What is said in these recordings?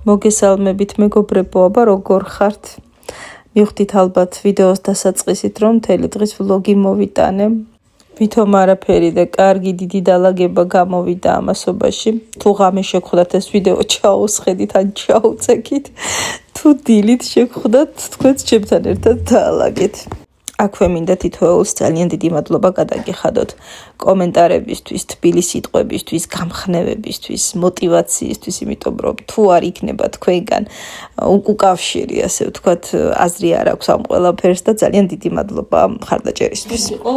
მოგესალმებით მეგობრებო, აბა როგორ ხართ? მივხვდით ალბათ ვიდეოს დასაწყისით, რომ მთელი დღის ვლოგი მოვიტანე. ვითომ არაფერი და კარგი დიდი დალაგება გამოვიდა ამასობაში. თუ ღამე შეგხვდათ ეს ვიდეო ჩაუსხედით ან ჩაუწეკით, თუ დილით შეგხვდათ, თქვენც ჩემთან ერთად დაალაგეთ. აქვე მინდა თითოეულს ძალიან დიდი მადლობა გადაგიხადოთ კომენტარებისთვის, თბილი სიტყვებისთვის, გამხნევებისთვის, მოტივაციისთვის, იმიტომ რომ თუ არ იქნება თქვენგან უკავშირი, ასე ვთქვათ, აზრი არ აქვს ამ ყველაფერს და ძალიან დიდი მადლობა მხარდაჭერისთვის. იყო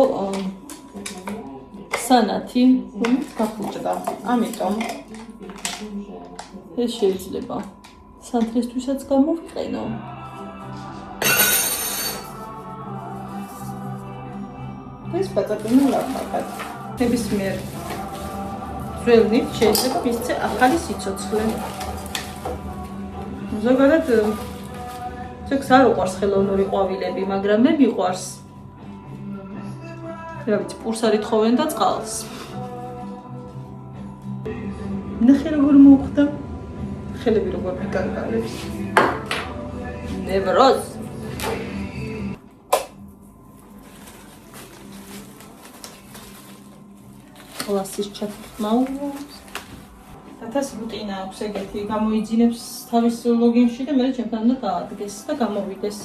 სანათი, რომელიც გაფუჭდა. ამიტომ ეს შეიძლება სანთლისთვისაც გამოვიყენო. ეს პატაკი ლაფაკად. ნებისმიერ ძველნით შეიძლება მისცე ახალი სიცოცხლე. ზოგადად ცექს არ უყვარს ხელოვნური ყვავილები, მაგრამ მე მიყვარს. რა ვიცი, პურსარი თხოვენ და წყალს. ნახე როგორ მოხდა. ხელები როგორ მიკარგალებს. ნევროზ კლასის ჩათქმაურობს. თათას რუტინა აქვს ეგეთი, გამოიძინებს თავის ლოგინში და მე ჩემთან უნდა გაადგეს და გამოვიდეს.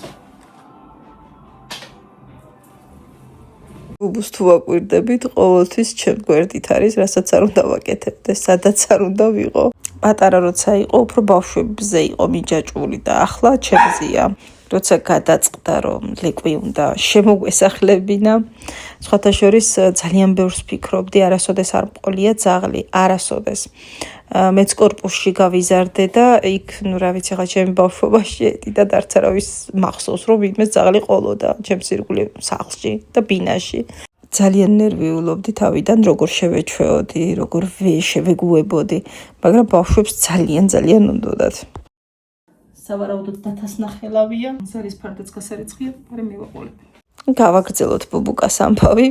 ბუბუს თუ აკვირდებით, ყოველთვის ჩემ გვერდით არის, რასაც არ უნდა ვაკეთებდეს, სადაც არ უნდა ვიყო. პატარა როცა იყო, უფრო ბავშვებზე იყო მიჯაჭვული და ახლა ჩემზეა. როცა გადაწყდა, რომ ლეკვი უნდა შემოგვესახლებინა, სხვათა შორის ძალიან ბევრს ვფიქრობდი, არასოდეს არ მყოლია ძაღლი, არასოდეს. მეც კორპუსში გავიზარდე და იქ, რა ვიცი, ხა ჩემი ბავშვობაში ეტიტად არც არავის მახსოვს, რომ ვინმე ძაღლი ყოლოდა ჩემს ირგვლივ სახლში და ბინაში. ძალიან ნერვიულობდი თავიდან, როგორ შევეჩვეოდი, როგორ შევეგუებოდი, მაგრამ ბავშვებს ძალიან უნდოდათ. სავარაუდოდ დათასნახელავია. ზარის ფარდაც გასარიცხია, მაგრამ მივაყოლებ. გავაგრძელოთ ბუბუკას ამბავი.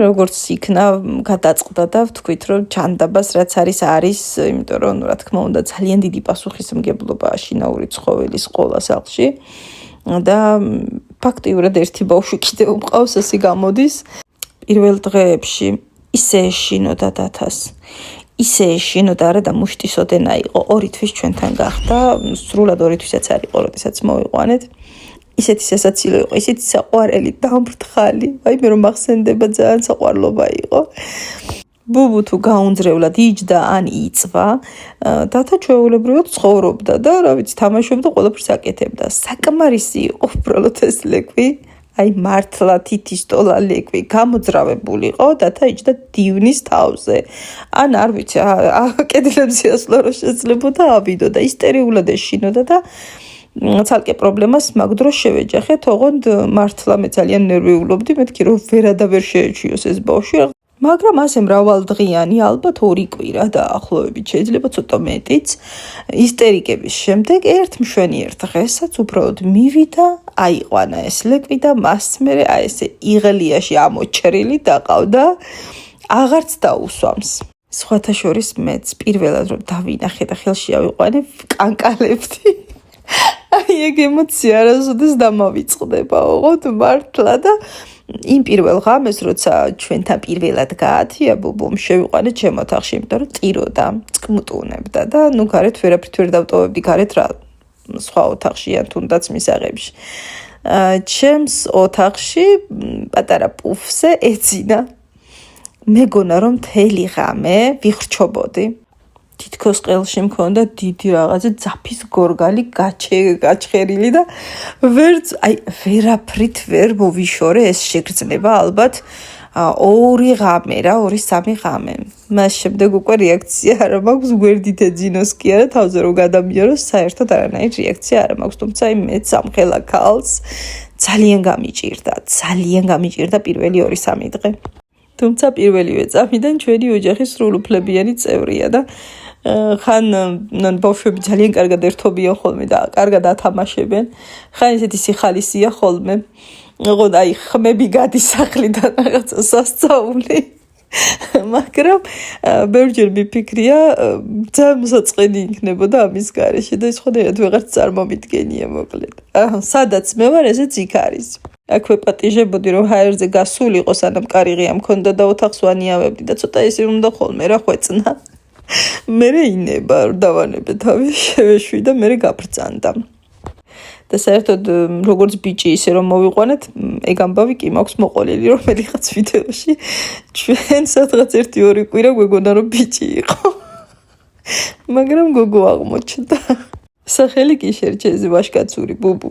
როგორც იქნა, გადაწყდა და ვთქვით, რომ ჩანდაბას რაც არის, იმიტომ რომ, რა თქმა უნდა, ძალიან დიდი პასუხისმგებლობა აშინაური ცხოველის ყოლა სახლში. და ფაქტიურად ერთი ბავშვი კიდევ მყავს, ასე გამოდის. პირველ დღეებში ისე ეშინოდა დათას. ისე ეშინოდა, არა და მუშტისოდენა იყო. 2 თვის ჩვენთან გახდა, სრულად 2 თვისაც არ იყო, როდესაც მოვიყვანეთ. ისეთი სასაცილო იყო, ისეთი საყვარელი, დამბრთხალი. აი მე რომ მახსენდება, ძალიან საყვარლობა იყო. ბუბუ თუ გაუნძრევლად იჯდა ან იწვა, დათა ჩვეულებრივად ცხოვრობდა და რა ვიცი, თამაშობდა, ყველაფერს აკეთებდა. საკმარისი იყო უბრალოდ ეს ლეკვი. აი მართლა თითისტოლა ლეკვი გამოძრავებული იყო, დათა იჯდა დივნის თავზე. ან არ ვიცი, კედლებზე ასვლა რო შეძლებოდა, ავიდოდა, ისტერიულად ეშინოდა და ცალკე პრობლემას მაგ დროს შევეჯახეთ, ოღონდ მართლა მე ძალიან ნერვიულობდი, მეთქი რომ ვერ შეეჩიოს ეს ბავშვი. მაგრამ ასე მრავალდღიანი, ალბათ 2 კვირა დაახლოებით, შეიძლება ცოტა მეტიც, ისტერიკების შემდეგ ერთ მშვენიერ დღესაც უბრალოდ მივიდა, აიყვანა ეს ლეკვი და მას მერე აი ესე იღლიაში ამოჭრილი დაყავდა, აღარც დაუსვამს. სხვათა შორის მეც პირველად რომ დავინახე და ხელში ავიყვანე, კანკალებდი. აი ეგ ემოცია არასოდეს დამავიწყდება, ოღონდ მართლა და იმ პირველ ღამეს, როცა ჩვენთან პირველად გაათია ბუბუმ, შევიყვანე ჩემ ოთახში, იმიტომ რომ წიროდა, წკმტუნებდა და ნუ გარეთ ვერაფრით ვერ დავტოვებდი, გარეთ რა სხვა ოთახში ან თუნდაც მისაღებში. ჩემს ოთახში პატარა პუფზე ეძინა. მეგონა რომ მთელი ღამე ვიხრჩობოდი. თითქოს ყელში მქონდა დიდი რაღაცა ძაფის გორგალი გაჩხერილი და ვერაფრით ვერ მოვიშორე ეს შეგრძნება ალბათ 2 ღამე რა, 2-3 ღამე. მას შემდეგ უკვე რეაქცია არ მაქვს, გვერდით ეძინოს კი არა, თავზე რომ გადამიაროს, საერთოდ არანაირი რეაქცია არ მაქვს, თუმცა მეც ამ ხელა ქალს ძალიან გამიჭირდა პირველი 2-3 დღე. თუმცა პირველივე წამიდან ჩვენი ოჯახი სრულუფლებიანი წევრია და ხან ბავშვები ძალიან კარგად ერთობიან ხოლმე და კარგად ათამაშებენ. ხან ესეთი სიხალისია ხოლმე. ოღონდ აი ხმები გადის სახლიდან რაღაცა სასწაული. მაგრამ ბევრჯერ მიფიქრია ძალიან მოსაწყენი იქნებოდა ამის გარეშე და სხვადასხვა ვეღარც წარმომიდგენია მოკლედ. სადაც მე ვარ, ესეც იქ არის. აქვე პატიჟებოდი რომ ჰაერზე გასულიყო, სანამ კარიღია მქონდა და ოთახს ვანიავებდი და ცოტა ესე უნდა ხოლმე რა ხვეწნა. მე ინება დავანებე თავი შევეშვი და მე გაბრძანდა. და საერთოდ როგორც ბიჭი ისე რომ მოვიყვანეთ, ეგ ამბავი კი მაქვს მოყოლილი, რომელიღაც ვიდეოში ჩვენ სადღაც 1-2 კვირა გვეგონა რომ ბიჭი იყო. მაგრამ გოგო აღმოჩნდა. სახელი კი შერჩეზე ვაშკაცური ბუბუ.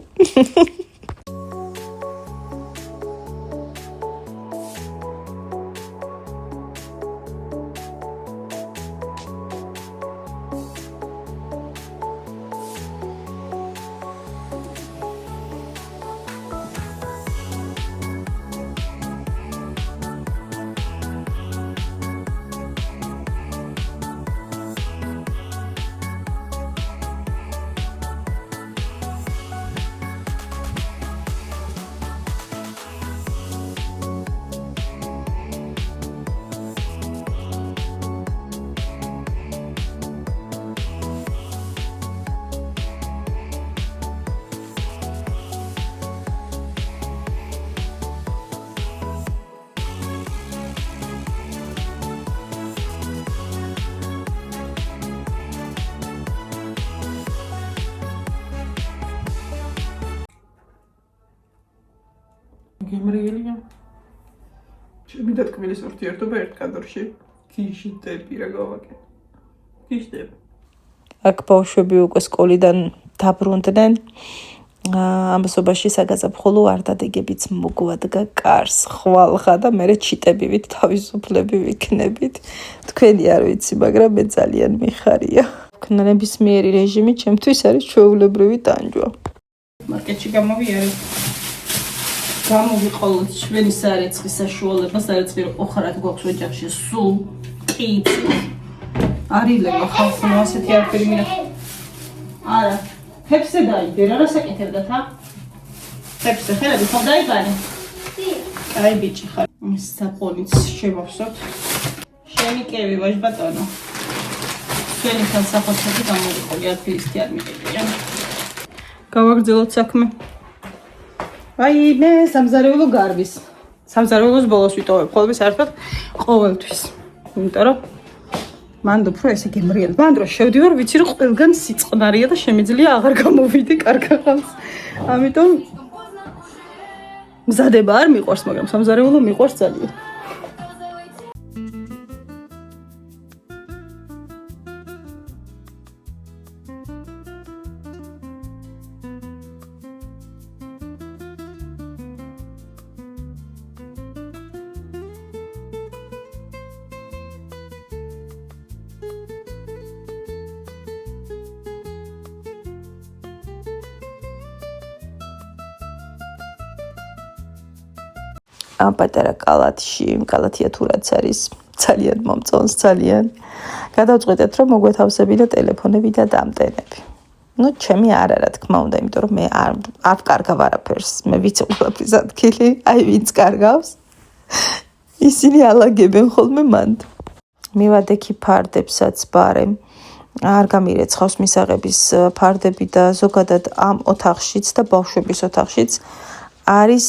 გემრიელია. ჩემი და თქმილის ურთიერთობა ერთ კადრში. გიშდები რა გავაკეთე. გიშდები. აქ ბავშვები უკვე სკოლიდან დაბრუნდნენ. ამასობაში საგაზაფხულო არ დადეგებიც მოგვადგა კარს, ხვალხა და მე ჩიტებივით თავისუფლები ვიქნებით. თქვენი არ ვიცი, მაგრამ მე ძალიან მიხარია. ნებისმიერი რეჟიმი ჩემთვის არის ჩვეულებრივი ტანჯვა. მარკეტში გამოვიარე. გამოვიყოლოთ ჩვენი სარეცხის საშუალება, სარეცხი ოხრად გვაქვს ოჯახში სულ ყიცი. არილება ხალხო ასეთი არაფერი მინახე. არა, ფეფსე დაიდე, რა საკეთებდათ, ფეფსე ხელები ხო დაიბანე? აი ბიჭი ხარ. საფონიც შევავსოთ. შენი კევი ვაჟ ბატონო. ჩვენი ხელსაყრელი გამოვიყოლი ადგილისტი არ მიყიდია. გავაგრძელოთ საქმე. აი მე სამზარეულო გარბის. სამზარეულოს ბოლოს ვიტოვებ ხოლმე საერთოდ ყოველთვის. იმიტომ რომ მანდ უფრო ესე გემრიელ. მანდ რო შევდივარ, ვიცი რომ ყველგან სიწყნარია და შემიძლია აღარ გამოვიდე კარგახანს. ამიტომ მზადება არ მიყვარს, მაგრამ სამზარეულო მიყვარს ძალიან. ამ პატარა კალათში, კალათია თუ რაც არის, ძალიან მომწონს, ძალიან. გადავწყვეტეთ, რომ მოგვეთავსები და ტელეფონები და დამტენები. ნუ ჩემი არ არა, თქმა უნდა, იმიტომ რომ მე არ ვკარგავ არაფერს. მე ვიცი ყველაფრის ადგილი, აი ვინც კარგავს. ისინი ალაგებენ ხოლმე მანდ. მივადექი ფარდებსაც ბარემ. არ გამირეცხავს მისაღების ფარდები და ზოგადად ამ ოთახშიც და ბავშვების ოთახშიც არის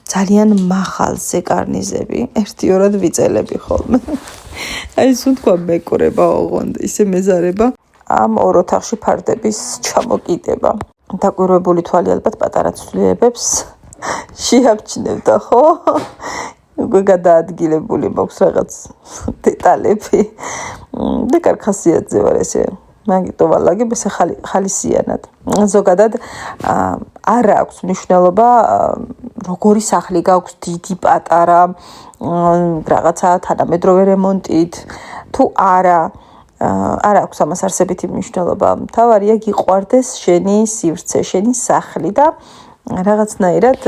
ძალიან მაღალზე კარნიზები, ერთიორად ვიწელები ხოლმე. აი სულ თქვა მეკურება ოღონდ, ისე მეზარება ამ ორ ოთახში ფარდების ჩამოკიდება. დაკვირვებული თვალი ალბათ პატარა ცვლილებებს შეამჩნევდა, ხო? უკვე გადაადგილებული მაქვს რაღაც დეტალები. და კარგ ხასიათზე ვარ ესე. მაგიტო ვალაგებ ესე ხალისიანად. ზოგადად არ აქვს მნიშვნელობა როგორი სახლი გაქვს, დიდი, პატარა, რაღაცა თანამედროვე რემონტით თუ არა. არ აქვს ამას არსებითი მნიშვნელობა. მთავარია გიყვარდეს შენი სივრცე, შენი სახლი და რაღაცნაირად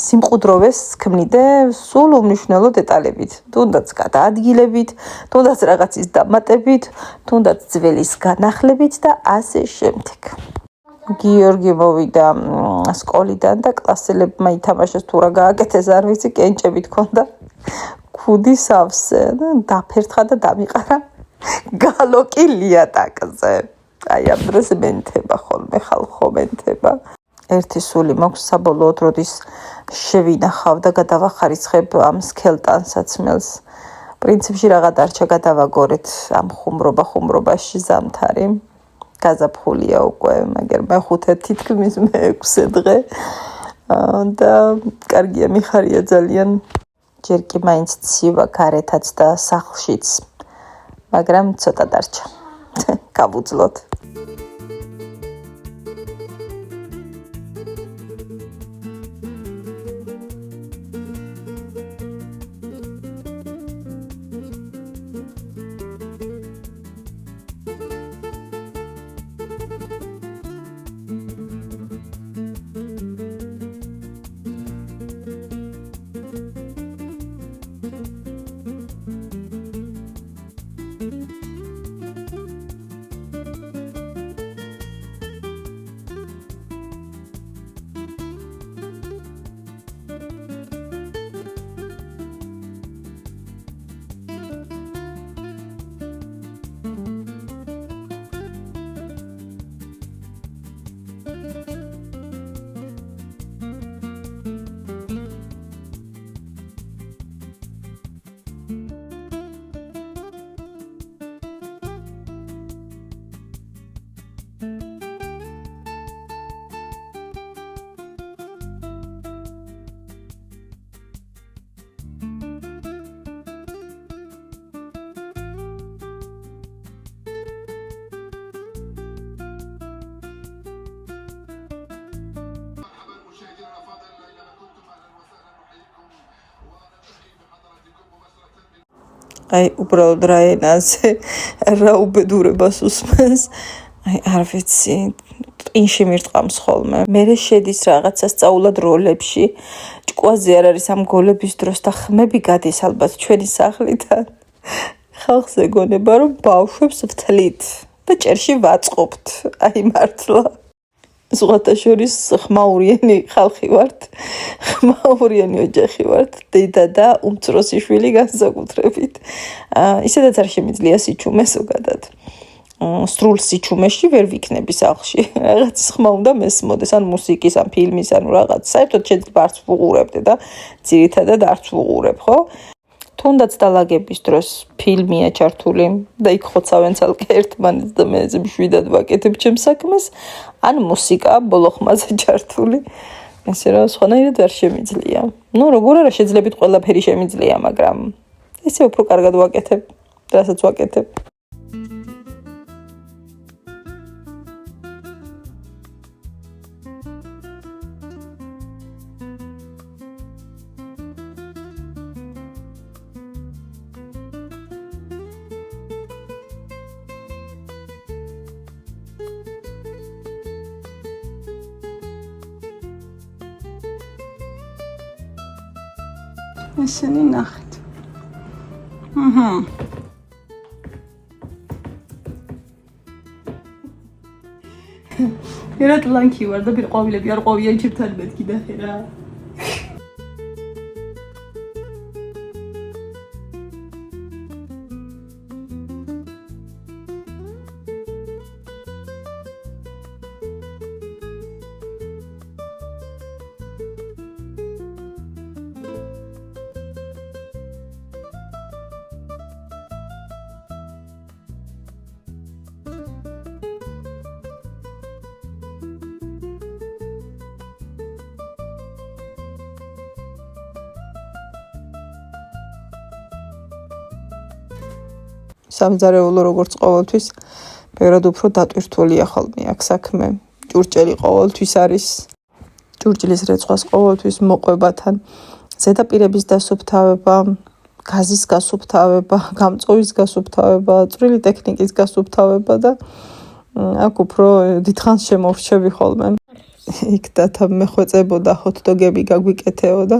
სიმყუდროვეს ქმნიდე სულ უმნიშვნელო დეტალებით. თუნდაც გადაადგილებით, თუნდაც რაღაცის დამატებით, თუნდაც ძველის განახლებით და ასე შემდეგ. გიორგი მოვიდა სკოლიდან და კლასელებმა ითამაშეს თუ რა გააკეთეს არ ვიცი კენჭებით ქონდა ქუდი სავსე დაფერთხა და დამიყარა გალოკი ლიატაკზე აი ამ დროს მენთება ხოლმე ხალხო მენთება ერთი სული მაქვს საბოლოოდ როდის შევინახავ და გადავახარისხებ ამ სქელტანსაცმელს პრინციპში რაღა დარჩა გადავაგორეთ ამ ხუმრობაში ზამთარი გაზაფხულია უკვე მაგრამ მეხუთე თითქმის მეექვსე დღე და კარგია მიხარია ძალიან ჯერ კი მაინც ცივა გარეთაც და სახლშიც მაგრამ ცოტა დარჩა გავუძლოთ აი უბრალოდ რა ენაზე რა უბედურებას უსმენს აი არ ვიცი ტყინში მირტყამს ხოლმე მე შედის რაღაცა სწავლად როლებში ჭკუაზე არ არის ამ გოლების დროს და ხმები გადის ალბათ ჩვენი სახლიდან ხალხს ეგონება რომ ბავშვებს ვთლით და ჭერში ვაწყობთ აი მართლა ზღათა შორის ხმაურიანი ხალხი ვართ ხმაურიანი ოჯახი ვართ დედა და უმცროსი შვილი განსაკუთრებით ისედაც არ შემიძლია სიჩუმე ზოგადად სრულ სიჩუმეში ვერ ვიქნები სახლში რაღაცის ხმა უნდა მესმოდეს ან მუსიკის ან ფილმის ან რაღაც საერთოდ შეიძლება არც ვუყურებდე და ძირითადად არც ვუყურებ ხო თუნდაც დალაგების დროს ფილმია ჩართული და იქ ხოცავენ ცალკე ერთმანეთს და მე მშვიდად ვაკეთებ ჩემს საქმეს ან მუსიკა ბოლო ხმაზე ჩართული ესე რომ სხვანაირად არ შემიძლია ნუ როგორ არა შეძლებთ ყველაფერი შემიძლია მაგრამ ესე უფრო კარგად ვაკეთებ რასაც ვაკეთებ ესენი ნახეთ. ერა ტლანკი ვარ და ყვავილები არ ყვავიან ჩემთან მეთქი და ხერა. სამზარეულო როგორც ყოველთვის ბევრად უფრო დატვირთულია ხოლმე აქ საქმე. ჭურჭელი ყოველთვის არის ჭურჭლის რეცხვას ყოველთვის მოყვებათან ზედაპირების დასუფთავება, გაზის გასუფთავება, გამწოვის გასუფთავება, წვრილი ტექნიკის გასუფთავება და აქ უფრო დიდხანს შემოვრჩები ხოლმე. იქ დათა მეხვეწებოდა ჰოთ-დოგები გაგვიკეთეოდა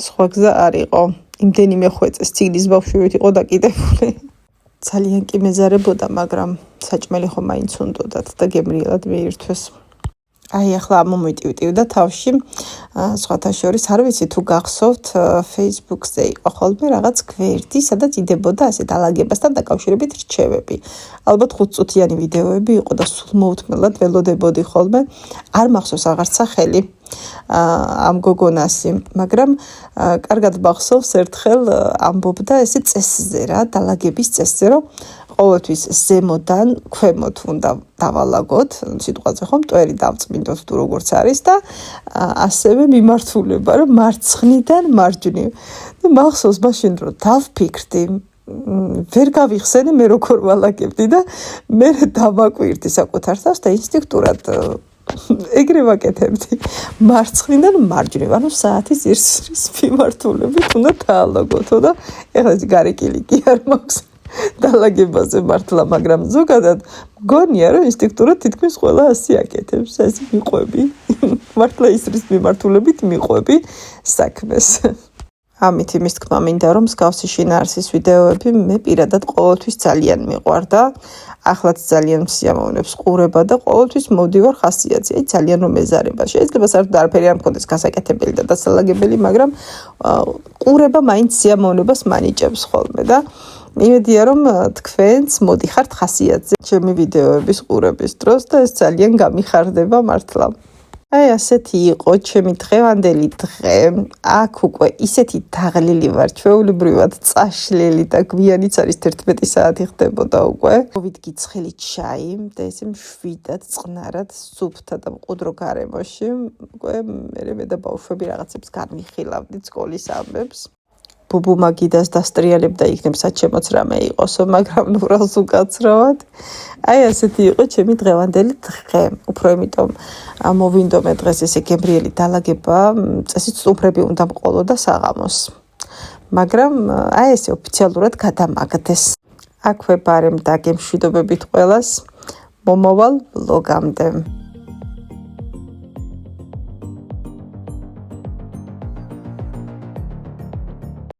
სხვა გზა არ იყო. იმდენი მეხვეწეს ციგნის ბავშვივით იყო დაკიდებული. ძალიან კი მეზარებოდა, მაგრამ საჭმელი ხომ მაინც უნდოდათ და გემრიელად მიირთვეს. აი ახლა მომიტივტივდა თავში სხვათა შორის არ ვიცი თუ გახსოვთ Facebook-ზე იყო ხოლმე რაღაც გვერდი სადაც იდებოდა ასე დალაგებასთან დაკავშირებით რჩევები ალბათ 5 წუთიანი ვიდეოები იყო და სულ მოუთმელად ველოდებოდი ხოლმე არ მახსოვს აღარც სახელი ამ გოგონასი მაგრამ კარგად მახსოვს ერთხელ ამბობდა ესე წესზე რა დალაგების წესზე რომ ყოველთვის ზემოდან ქვემოთ უნდა დავალაგოთ სიტყვაზე ხომ მტვერი დავწმინდოთ თუ როგორც არის და ასევე მიმართულება რომ მარცხნიდან მარჯვნივ და მახსოვს მაშინ რომ დავფიქრდი ვერ გავიხსენე მე როგორ ვალაგებდი და მე დავაკვირდი საკუთარ თავს და ინსტინქტურად ეგრე ვაკეთებდი მარცხნიდან მარჯვნივ ანუ საათის ირსის მიმართულებით უნდა დაალაგოთო და ეხლა ეს გარეკილი კი არ მაქვს დალაგებაზე მართლა მაგრამ ზოგადად მგონია რომ ინსტინქტურად თითქმის ყველა ასე აკეთებს ასე მიყვები მართლა ისრის მიმართულებით მიყვები საქმეს ამით იმის თქმა მინდა რომ მსგავსი შინაარსის ვიდეოები მე პირადად ყოველთვის ძალიან მიყვარდა ახლაც ძალიან მსიამოვნებს ყურება და ყოველთვის მოვდივარ ხასიათზე აი ძალიან რომ ეზარება შეიძლება საერთოდ არაფერი არ მქონდეს გასაკეთებელი და დასალაგებელი მაგრამ ყურება მაინც სიამოვნებას მანიჭებს ხოლმე და იმედია რომ თქვენც მოდიხართ ხასიათზე ჩემი ვიდეოების ყურების დროს და ეს ძალიან გამიხარდება მართლა აი ასეთი იყო ჩემი დღევანდელი დღე აქ უკვე ისეთი თაღლილი ვარ ჩვეულებრივად წაშლილი და გვიანიც არის 11 საათი ხდებოდა უკვე მოვიდგი ცხელი ჩაი და ესე მშვიდად წყნარად სუფთა და მყუდრო გარემოში უკვე მე და ბავშვები რაღაცებს განვიხილავდით სკოლის ამბებს ბუბუ მაგიდას დასტრიალებდა იქნებ საჩემოც რამე იყოსო მაგრამ ნურალს უკაცრავად აი ასეთი იყო ჩემი დღევანდელი დღე უფრო იმიტომ მოვინდომე დღეს ესე გემრიელი დალაგება წესით სტუმრები უნდა მყოლოდა საღამოს მაგრამ აი ესე ოფიციალურად გადამაგდეს აქვე ბარემ და გემშვიდობებით ყველას მომავალ ვლოგამდე